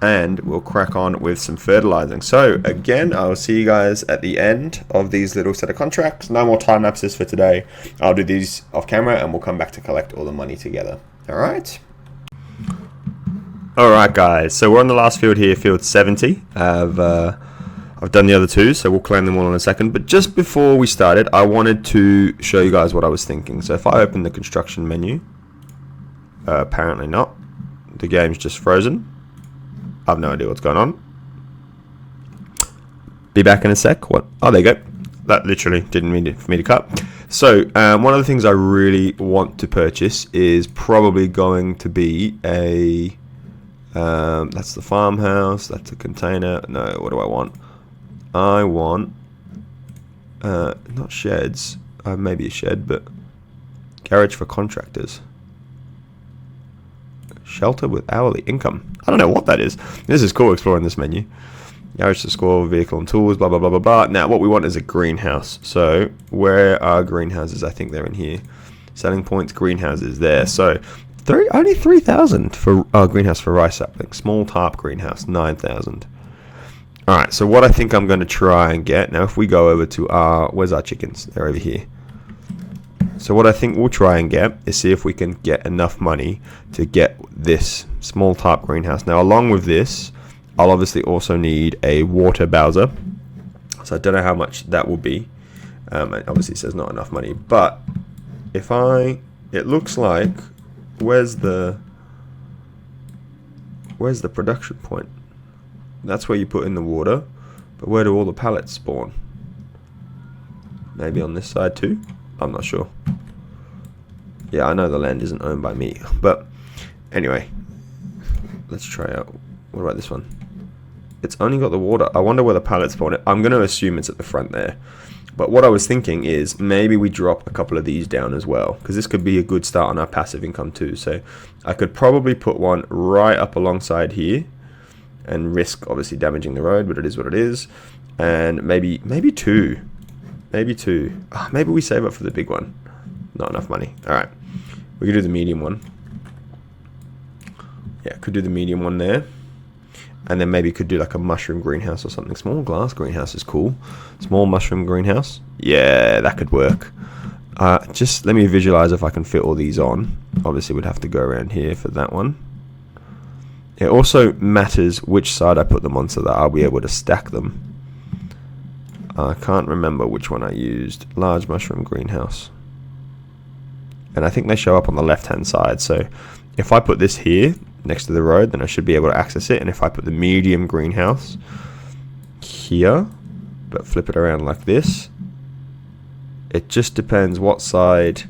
and we'll crack on with some fertilizing. So again, I'll see you guys at the end of these little set of contracts. No more time lapses for today. I'll do these off camera, and we'll come back to collect all the money together. All right. All right, guys. So we're on the last field here, field 70. I've done the other two, so we'll claim them all in a second. But just before we started, I wanted to show you guys what I was thinking. So if I open the construction menu. Apparently not. The game's just frozen. I have no idea what's going on. Be back in a sec. What? Oh, there you go. That literally didn't mean for me to cut. So, one of the things I really want to purchase is probably going to be a... that's the farmhouse. That's a container. No, what do I want? I want... not sheds. Maybe a shed, but... Garage for contractors. Shelter with hourly income. I don't know what that is. This is cool exploring this menu. Garage to score, vehicle and tools, blah, blah, blah, blah, blah. Now, what we want is a greenhouse. So, where are greenhouses? I think they're in here. Selling points, greenhouses there. So, only 3,000 for greenhouse for rice sapling. Small tarp greenhouse, 9,000. Alright, so what I think I'm going to try and get. Now, if we go over to our... Where's our chickens? They're over here. So what I think we'll try and get is see if we can get enough money to get this small tarp greenhouse. Now, along with this, I'll obviously also need a water bowser. So I don't know how much that will be. It obviously says not enough money. But if it looks like, where's the production point? That's where you put in the water. But where do all the pallets spawn? Maybe on this side too? I'm not sure. Yeah, I know the land isn't owned by me, but anyway, let's try out. What about this one? It's only got the water. I wonder where the pallets spawn. I'm going to assume it's at the front there. But what I was thinking is maybe we drop a couple of these down as well, because this could be a good start on our passive income too. So I could probably put one right up alongside here and risk obviously damaging the road, but it is what it is. And maybe two. Maybe two. Oh, maybe we save up for the big one. Not enough money. Alright. We could do the medium one. Yeah, could do the medium one there. And then maybe could do like a mushroom greenhouse or something. Small glass greenhouse is cool. Small mushroom greenhouse. Yeah, that could work. Just let me visualize if I can fit all these on. Obviously, we'd have to go around here for that one. It also matters which side I put them on so that I'll be able to stack them. I can't remember which one I used. Large mushroom greenhouse. And I think they show up on the left-hand side. So if I put this here next to the road, then I should be able to access it. And if I put the medium greenhouse here, but flip it around like this, it just depends what side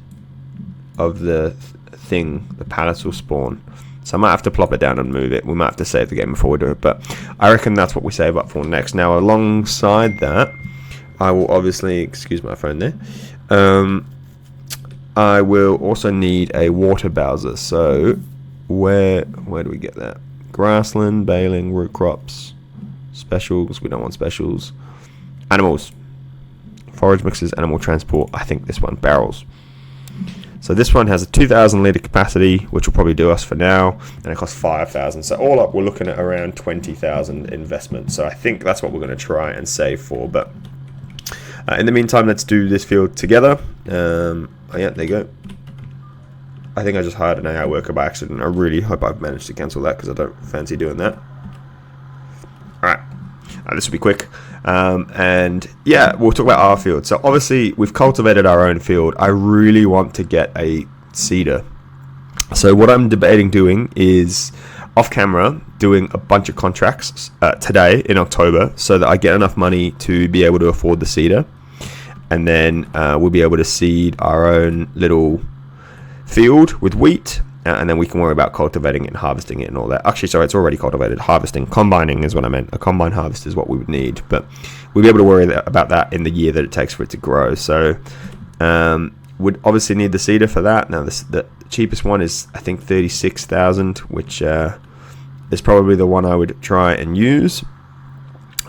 of the thing the pallets will spawn. So I might have to plop it down and move it. We might have to save the game before we do it, but I reckon that's what we save up for next. Now, alongside that, I will obviously, excuse my phone there, I will also need a water bowser. So where do we get that? Grassland, baling, root crops, specials. We don't want specials. Animals, forage mixes, animal transport. I think this one, barrels. So this one has a 2,000 litre capacity, which will probably do us for now, and it costs 5,000. So all up, we're looking at around 20,000 investment. So I think that's what we're going to try and save for. But in the meantime, let's do this field together. Oh yeah, there you go. I think I just hired an AI worker by accident. I really hope I've managed to cancel that because I don't fancy doing that. Alright, this will be quick. And yeah, we'll talk about our field. So obviously, we've cultivated our own field. I really want to get a seeder. So what I'm debating doing is off camera doing a bunch of contracts today in October so that I get enough money to be able to afford the seeder. And then we'll be able to seed our own little field with wheat, and then we can worry about cultivating it and harvesting it and all that. Actually, sorry, it's already cultivated. Harvesting, combining is what I meant. A combine harvest is what we would need, but we'll be able to worry about that in the year that it takes for it to grow. So would obviously need the seeder for that. Now the cheapest one is I think 36,000, which is probably the one I would try and use.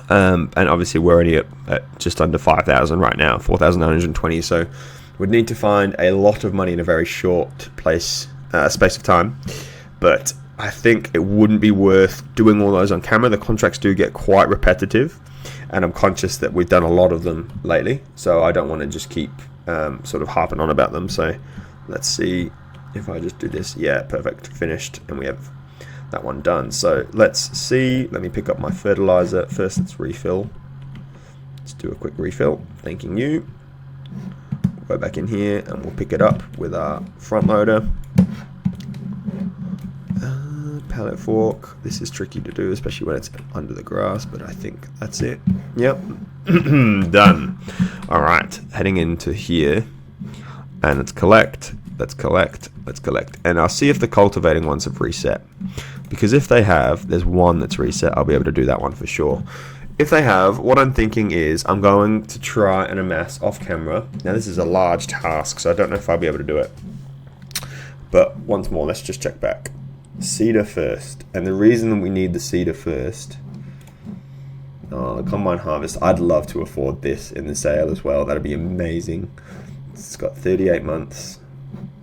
And obviously we're only at just under 5,000 right now, 4,920. So we'd need to find a lot of money in a very short space of time. But I think it wouldn't be worth doing all those on camera. The contracts do get quite repetitive, and I'm conscious that we've done a lot of them lately. So I don't want to just keep sort of harping on about them. So let's see if I just do this. Yeah, perfect, finished, and we have that one done. So let's see. Let me pick up my fertilizer first. Let's refill. Let's do a quick refill. Thanking you. Go back in here and we'll pick it up with our front loader. Pallet fork. This is tricky to do, especially when it's under the grass, but I think that's it. Yep. Done. All right, heading into here, and let's collect. Let's collect. Let's collect. And I'll see if the cultivating ones have reset. Because if they have, there's one that's reset. I'll be able to do that one for sure. If they have, what I'm thinking is I'm going to try and amass off camera. Now this is a large task, so I don't know if I'll be able to do it. But once more, let's just check back. Seeder first. And the reason that we need the seeder first, the combine harvest, I'd love to afford this in the sale as well. That'd be amazing. It's got 38 months.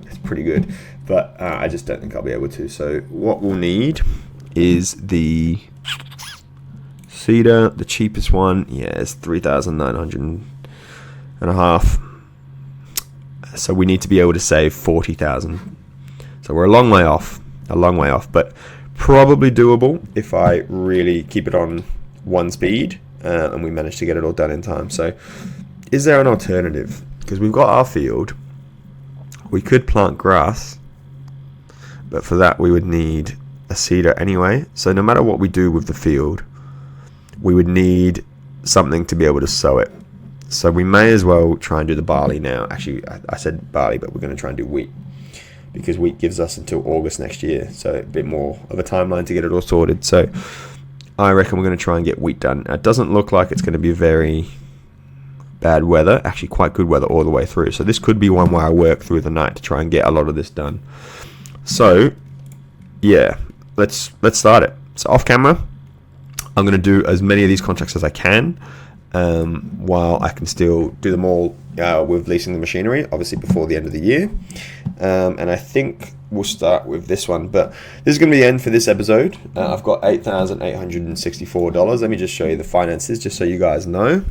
It's pretty good. But I just don't think I'll be able to. So what we'll need is the seeder, the cheapest one. Yeah, it's 3,900 and a half. So we need to be able to save 40,000. So we're a long way off, but probably doable if I really keep it on one speed and we manage to get it all done in time. So is there an alternative? Because we've got our field. We could plant grass, but for that we would need a seeder anyway. So no matter what we do with the field, we would need something to be able to sow it. So we may as well try and do the barley now. Actually, I said barley, but we're going to try and do wheat, because wheat gives us until August next year, so a bit more of a timeline to get it all sorted. So I reckon we're going to try and get wheat done. It doesn't look like it's going to be very bad weather, actually quite good weather all the way through. So this could be one where I work through the night to try and get a lot of this done. So yeah, let's start it. So off camera, I'm going to do as many of these contracts as I can, while I can still do them all with leasing the machinery, obviously before the end of the year. And I think we'll start with this one, but this is going to be the end for this episode. I've got $8,864. Let me just show you the finances just so you guys know.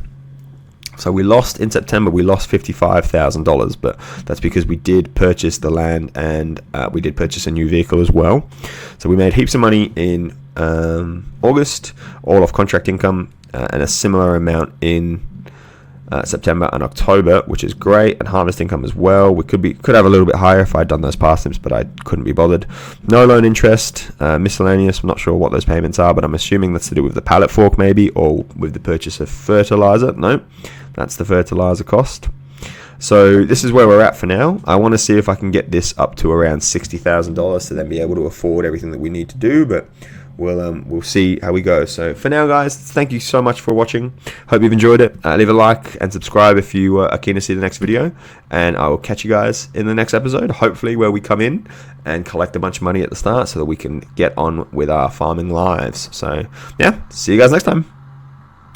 So we lost in September, we lost $55,000, but that's because we did purchase the land and we did purchase a new vehicle as well. So we made heaps of money in August, all of contract income, and a similar amount in September and October, which is great, and harvest income as well. We could have a little bit higher if I'd done those parsnips, but I couldn't be bothered. No loan interest, miscellaneous. I'm not sure what those payments are, but I'm assuming that's to do with the pallet fork maybe, or with the purchase of fertilizer. No, that's the fertilizer cost. So this is where we're at for now. I want to see if I can get this up to around $60,000 to then be able to afford everything that we need to do, but we'll see how we go. So for now, guys, thank you so much for watching. Hope you've enjoyed it. Leave a like and subscribe if you are keen to see the next video, and I will catch you guys in the next episode, hopefully where we come in and collect a bunch of money at the start so that we can get on with our farming lives. So yeah, see you guys next time.